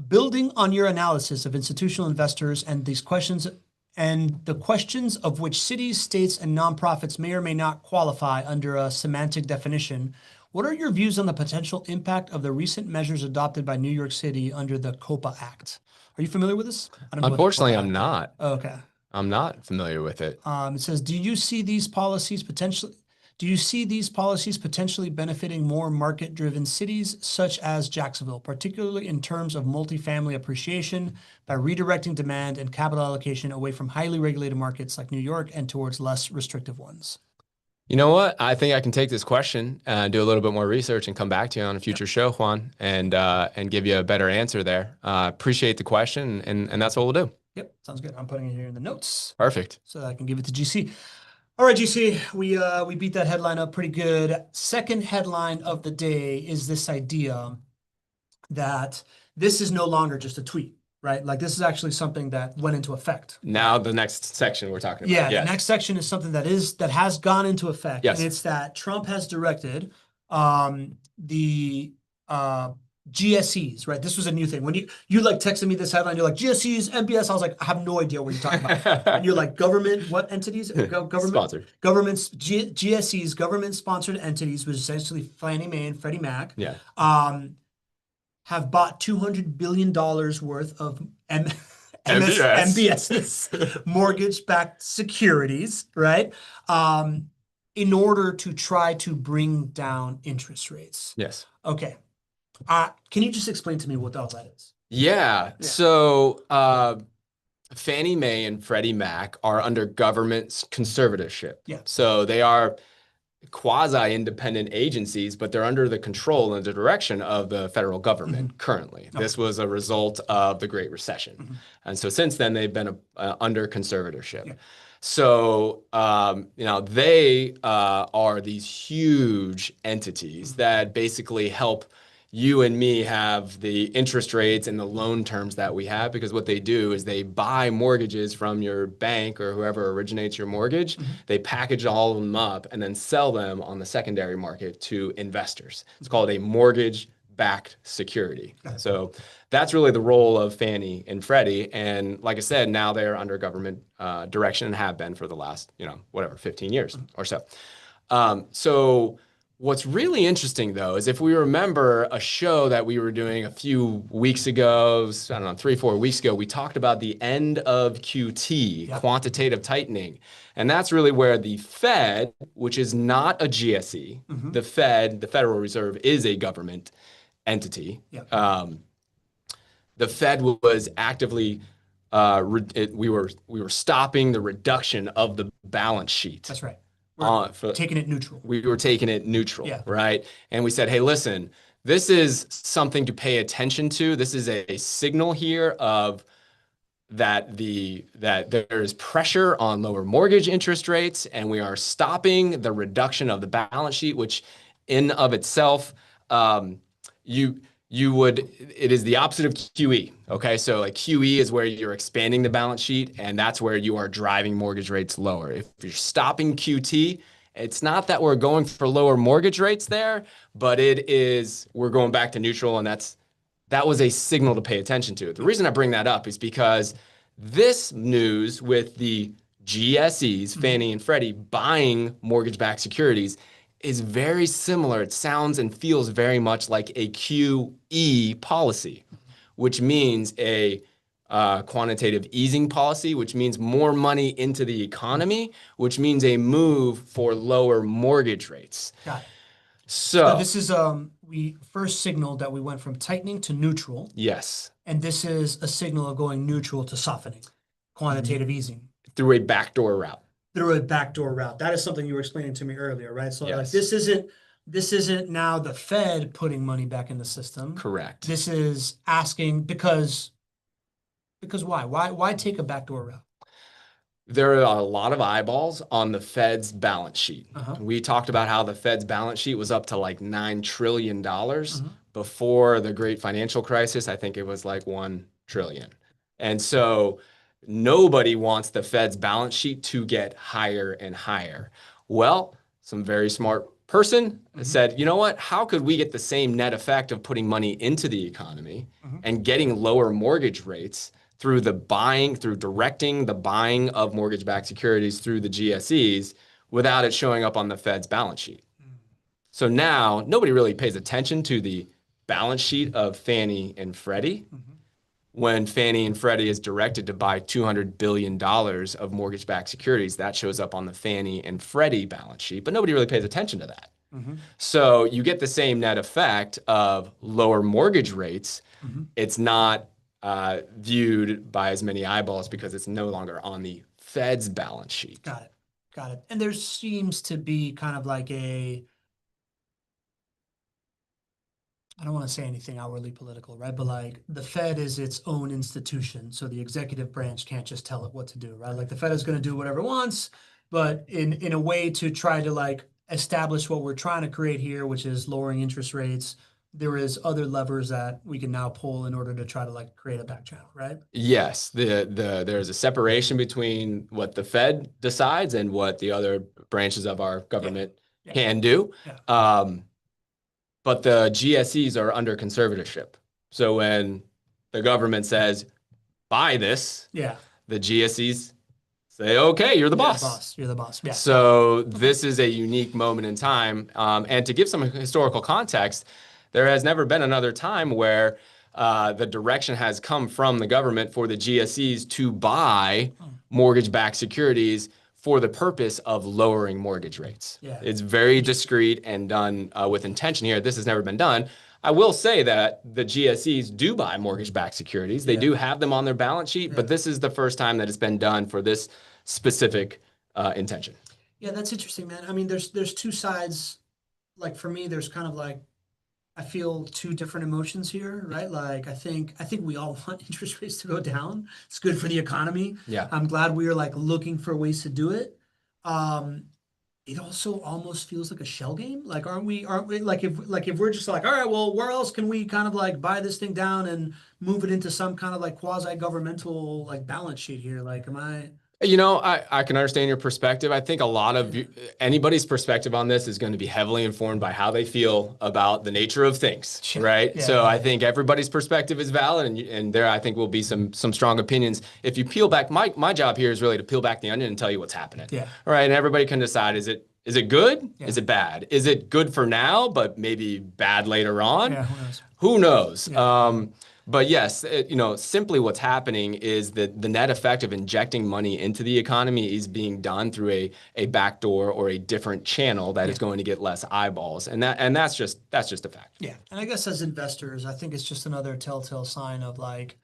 Building on your analysis of institutional investors and these questions and the questions of which cities, states, and nonprofits may or may not qualify under a semantic definition, what are your views on the potential impact of the recent measures adopted by New York City under the COPA Act?" Are you familiar with this? I don't know what the Unfortunately, COPA I'm Act is. not. Oh, okay. I'm not familiar with it. It says, do you see these policies potentially benefiting more market-driven cities such as Jacksonville, particularly in terms of multifamily appreciation by redirecting demand and capital allocation away from highly regulated markets like New York and towards less restrictive ones? You know what? I think I can take this question and do a little bit more research and come back to you on a future show, Juan, and give you a better answer there. Appreciate the question, and that's what we'll do. Yep, sounds good. I'm putting it here in the notes Perfect. so that I can give it to GC. All right, GC, we beat that headline up pretty good. Second headline of the day is this idea that this is no longer just a tweet, right? Like this is actually something that went into effect. Now the next section we're talking about. Yeah, Yes. the next section is something that has gone into effect. Yes. And it's that Trump has directed the GSEs, right? This was a new thing. When you like texted me this headline, you're like GSEs, MBS. I was like, I have no idea what you're talking about. And you're like, government, what entities? Government Sponsored. Governments, GSEs, government-sponsored entities, which is essentially Fannie Mae and Freddie Mac. Yeah. Have bought $200 billion worth of MBS. MBSs, mortgage-backed securities, right? In order to try to bring down interest rates. Yes. Okay. Can you just explain to me what all that is? Yeah. So Fannie Mae and Freddie Mac are under government conservatorship. Yeah. So they are quasi-independent agencies, but they're under the control and the direction of the federal government currently. Okay. This was a result of the Great Recession. And so since then, they've been under conservatorship. Yeah. So, they are these huge entities that basically help you and me have the interest rates and the loan terms that we have, because what they do is they buy mortgages from your bank or whoever originates your mortgage. They package all of them up and then sell them on the secondary market to investors. It's called a mortgage-backed security. So that's really the role of Fannie and Freddie. And like I said, now they're under government direction and have been for the last, 15 years or so. So what's really interesting, though, is if we remember a show that we were doing a few weeks ago, 3-4 weeks ago, we talked about the end of QT, quantitative tightening. And that's really where the Fed, which is not a GSE, the Fed, the Federal Reserve, is a government entity. The Fed was actively, we were stopping the reduction of the balance sheet. That's right. Taking it neutral. We were taking it neutral, right? And we said, hey, listen, this is something to pay attention to. This is a signal here of that there is pressure on lower mortgage interest rates, and we are stopping the reduction of the balance sheet, which in of itself, it is the opposite of QE. Okay. So like QE is where you're expanding the balance sheet, and that's where you are driving mortgage rates lower. If you're stopping QT, it's not that we're going for lower mortgage rates there, but we're going back to neutral. And that was a signal to pay attention to. The reason I bring that up is because this news with the GSEs, Fannie and Freddie, buying mortgage-backed securities is very similar. It sounds and feels very much like a QE policy, which means a quantitative easing policy, which means more money into the economy, which means a move for lower mortgage rates. Got it. So this is we first signaled that we went from tightening to neutral. Yes. And this is a signal of going neutral to softening, quantitative easing. Through a backdoor route. Through a backdoor route. That is something you were explaining to me earlier, right? So like this isn't now the Fed putting money back in the system. Correct. This is asking because why? Why take a backdoor route? There are a lot of eyeballs on the Fed's balance sheet. Uh-huh. We talked about how the Fed's balance sheet was up to like $9 trillion. Mhm. Before the great financial crisis. I think it was like 1 trillion. And so nobody wants the Fed's balance sheet to get higher and higher. Well, some very smart person Mhm. said, you know what? How could we get the same net effect of putting money into the economy Mhm. and getting lower mortgage rates through directing the buying of mortgage-backed securities through the GSEs without it showing up on the Fed's balance sheet? So now nobody really pays attention to the balance sheet of Fannie and Freddie Mhm. when Fannie and Freddie is directed to buy $200 billion of mortgage-backed securities. That shows up on the Fannie and Freddie balance sheet, but nobody really pays attention to that. Mhm. So you get the same net effect of lower mortgage rates. Mhm. It's not viewed by as many eyeballs because it's no longer on the Fed's balance sheet. Got it. Got it. And there seems to be kind of like I don't want to say anything outwardly political, right? But like the Fed is its own institution, so the executive branch can't just tell it what to do, right? Like the Fed is going to do whatever it wants, but in a way to try to like establish what we're trying to create here, which is lowering interest rates, there is other levers that we can now pull in order to try to like create a back channel, right? Yes, there's a separation between what the Fed decides and what the other branches of our government Yeah. can do. Yeah. But the GSEs are under conservatorship. So when the government says, buy this, Yeah. the GSEs say, okay, you're the boss. You're the boss. Yeah. So this is a unique moment in time. And to give some historical context, there has never been another time where the direction has come from the government for the GSEs to buy mortgage-backed securities for the purpose of lowering mortgage rates. Yeah. It's very discreet and done with intention here. This has never been done. I will say that the GSEs do buy mortgage-backed securities. They Yeah. do have them on their balance sheet, Yeah. but this is the first time that it's been done for this specific intention. Yeah, that's interesting, man. I mean, there's two sides. Like for me, there's kind of like I feel two different emotions here, right? Like I think we all want interest rates to go down. It's good for the economy. Yeah. I'm glad we are like looking for ways to do it. Um, it also almost feels like a shell game. Like aren't we like if we're just like, all right, well, where else can we kind of like buy this thing down and move it into some kind of like quasi-governmental like balance sheet here? Like, am I You know, I can understand your perspective. I think a lot of anybody's perspective on this is going to be heavily informed by how they feel about the nature of things, Sure. right? Yeah, So yeah, I think everybody's perspective is valid, and there I think will be some strong opinions. If you peel back, my job here is really to peel back the onion and tell you what's happening. Yeah. All right, and everybody can decide is it good? Yeah. Is it bad? Is it good for now, but maybe bad later on? Yeah, who knows? Who knows? Yeah. But yes, simply what's happening is that the net effect of injecting money into the economy is being done through a backdoor or a different channel that is going to get less eyeballs, and that's just a fact. Yeah. And I guess as investors, I think it's just another telltale sign of like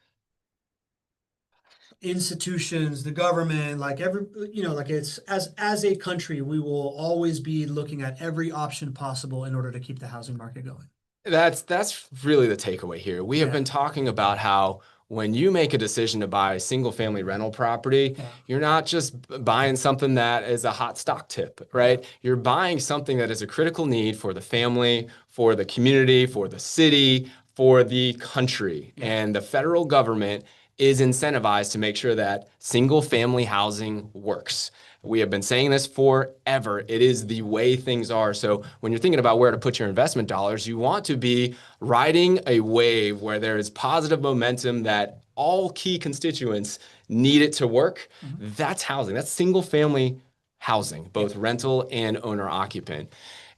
institutions, the government, like like it's as a country, we will always be looking at every option possible in order to keep the housing market going. That's really the takeaway here. We have Yeah. been talking about how when you make a decision to buy a single family rental property, Yeah. you're not just buying something that is a hot stock tip, right? You're buying something that is a critical need for the family, for the community, for the city, for the country. Yeah. And the federal government is incentivized to make sure that single family housing works. We have been saying this forever. It is the way things are. So when you're thinking about where to put your investment dollars, you want to be riding a wave where there is positive momentum that all key constituents need it to work. That's housing. That's single family housing, both rental and owner occupant.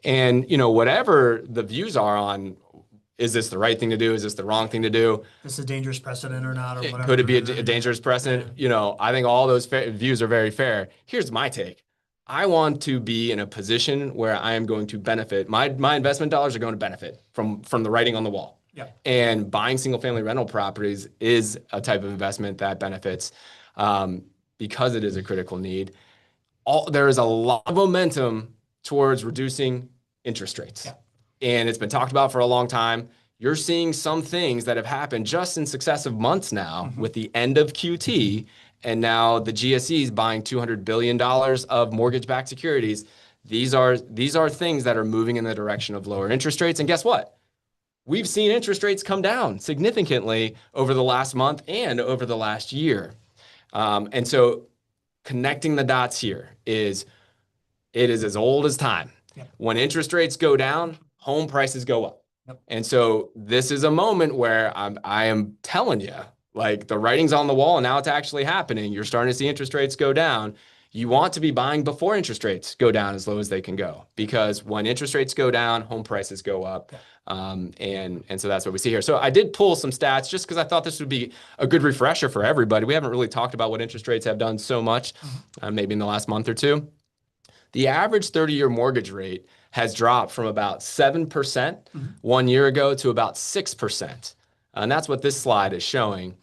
And whatever the views are on, is this the right thing to do? Is this the wrong thing to do? This is a dangerous precedent or not, or whatever. Could it be a dangerous precedent? I think all those views are very fair. Here's my take. I want to be in a position where I am going to benefit. My investment dollars are going to benefit from the writing on the wall. Yeah. And buying single family rental properties is a type of investment that benefits because it is a critical need. There is a lot of momentum towards reducing interest rates. Yeah. And it's been talked about for a long time. You're seeing some things that have happened just in successive months now with the end of QT and now the GSE is buying $200 billion of mortgage-backed securities. These are things that are moving in the direction of lower interest rates. And guess what? We've seen interest rates come down significantly over the last month and over the last year. And so connecting the dots here is it is as old as time. Yep. When interest rates go down, home prices go up. Yep. And so this is a moment where I am telling you, like the writing's on the wall and now it's actually happening. You're starting to see interest rates go down. You want to be buying before interest rates go down as low as they can go, because when interest rates go down, home prices go up. And so that's what we see here. So I did pull some stats just because I thought this would be a good refresher for everybody. We haven't really talked about what interest rates have done so much, maybe in the last month or two. The average 30-year mortgage rate has dropped from about 7% 1 year ago to about 6%. And that's what this slide is showing.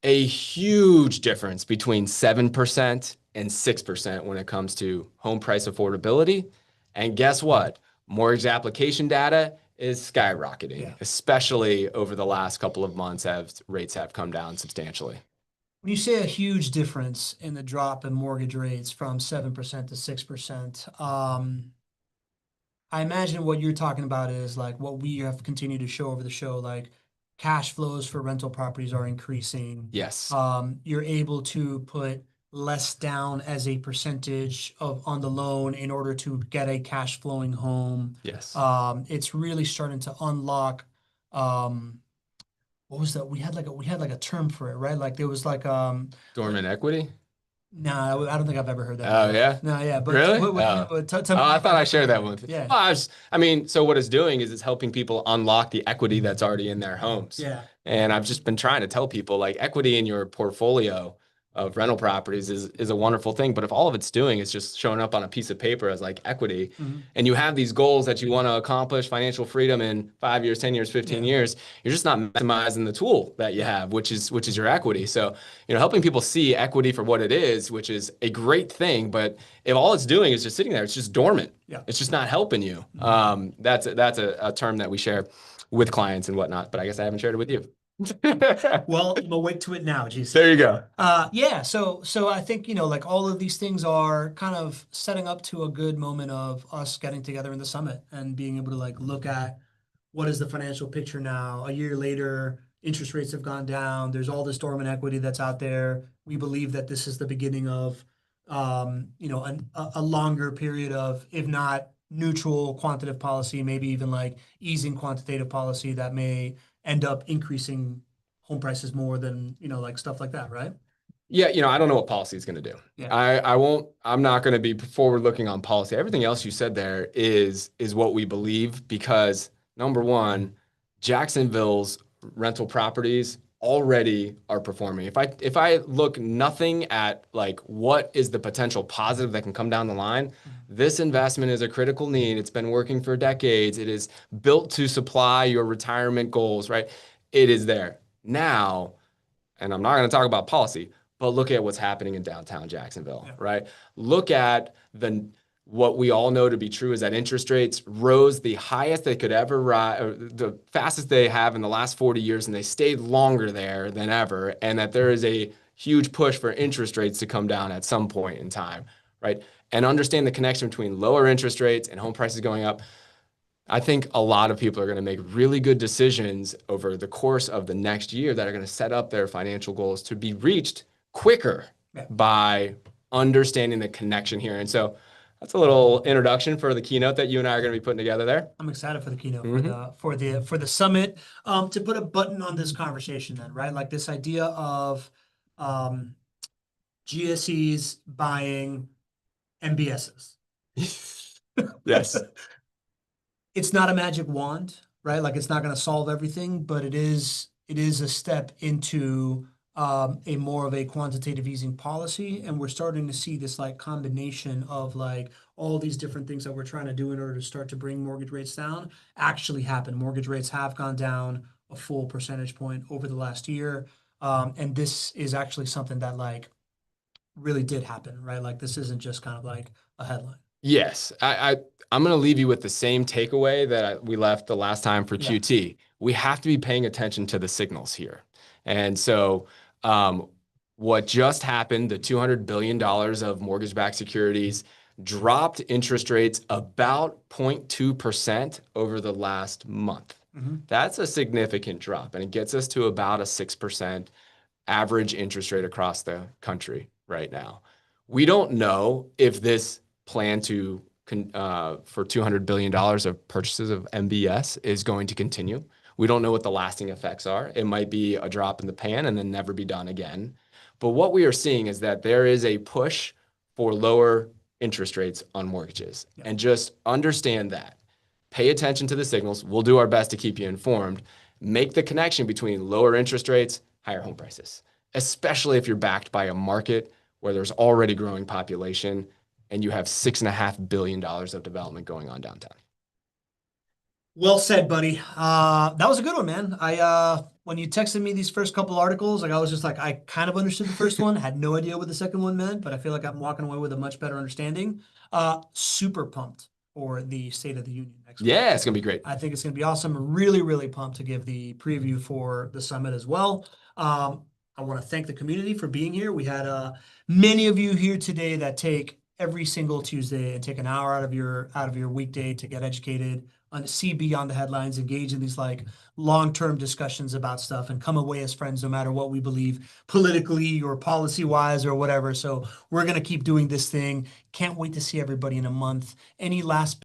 A huge difference between 7% and 6% when it comes to home price affordability. And guess what? Mortgage application data is skyrocketing, especially over the last couple of months as rates have come down substantially. When you say a huge difference in the drop in mortgage rates from 7% to 6%, I imagine what you're talking about is like what we have continued to show over the show, like cash flows for rental properties are increasing. Yes. You're able to put less down as a percentage on the loan in order to get a cash flowing home. Yes. It's really starting to unlock, what was that? We had like a term for it, right? Like there was like dormant equity. No, I don't think I've ever heard that. Oh, yeah? No, yeah. But really? I thought I shared that one with you. Yeah. Well, I mean, so what it's doing is it's helping people unlock the equity that's already in their homes. Yeah. And I've just been trying to tell people, like, equity in your portfolio of rental properties is a wonderful thing. But if all of it's doing is just showing up on a piece of paper as like equity, and you have these goals that you want to accomplish, financial freedom in 5 years, 10 years, 15 years, you're just not maximizing the tool that you have, which is your equity. So, helping people see equity for what it is, which is a great thing. But if all it's doing is just sitting there, it's just dormant. Yeah. It's just not helping you. That's a term that we share with clients and whatnot, but I guess I haven't shared it with you. Well, I'm awake to it now, Jesus. There you go. Yeah. So I think, like all of these things are kind of setting up to a good moment of us getting together in the summit and being able to like look at what is the financial picture now. A year later, interest rates have gone down. There's all this dormant equity that's out there. We believe that this is the beginning of, a longer period of, if not neutral quantitative policy, maybe even like easing quantitative policy that may end up increasing home prices more than, like stuff like that, right? Yeah, I don't know what policy is going to do. Yeah. I'm not going to be forward looking on policy. Everything else you said there is what we believe, because number one, Jacksonville's rental properties already are performing. If I look nothing at like what is the potential positive that can come down the line, this investment is a critical need. It's been working for decades. It is built to supply your retirement goals, right? It is there now. And I'm not going to talk about policy, but look at what's happening in downtown Jacksonville, right? Look at what we all know to be true is that interest rates rose the highest they could ever rise, or the fastest they have in the last 40 years, and they stayed longer there than ever, and that there is a huge push for interest rates to come down at some point in time, right? And understand the connection between lower interest rates and home prices going up. I think a lot of people are going to make really good decisions over the course of the next year that are going to set up their financial goals to be reached quicker by understanding the connection here. And so that's a little introduction for the keynote that you and I are going to be putting together there. I'm excited for the keynote for the summit. To put a button on this conversation then, right? Like this idea of GSEs buying MBSs. Yes. It's not a magic wand, right? Like it's not going to solve everything, but it is a step into a more of a quantitative easing policy. And we're starting to see this like combination of like all these different things that we're trying to do in order to start to bring mortgage rates down actually happen. Mortgage rates have gone down a full percentage point over the last year. And this is actually something that like really did happen, right? Like this isn't just kind of like a headline. Yes. I'm going to leave you with the same takeaway that we left the last time for QT. We have to be paying attention to the signals here. And so what just happened, the $200 billion of mortgage-backed securities dropped interest rates about 0.2% over the last month. That's a significant drop, and it gets us to about a 6% average interest rate across the country right now. We don't know if this plan to for $200 billion of purchases of MBS is going to continue. We don't know what the lasting effects are. It might be a drop in the pan and then never be done again. But what we are seeing is that there is a push for lower interest rates on mortgages. Yeah. And just understand that. Pay attention to the signals. We'll do our best to keep you informed. Make the connection between lower interest rates, higher home prices, especially if you're backed by a market where there's already growing population and you have $6.5 billion of development going on downtown. Well said, buddy. That was a good one, man. When you texted me these first couple articles, like I was just like, I kind of understood the first one, had no idea what the second one meant, but I feel like I'm walking away with a much better understanding. Super pumped for the State of the Union next week. Yeah, it's gonna be great. I think it's gonna be awesome. Really, really pumped to give the preview for the summit as well. I want to thank the community for being here. We had many of you here today that take every single Tuesday and take an hour out of your weekday to get educated, see beyond the headlines, engage in these like long-term discussions about stuff, and come away as friends no matter what we believe politically or policy-wise or whatever. So we're gonna keep doing this thing. Can't wait to see everybody in a month. Any last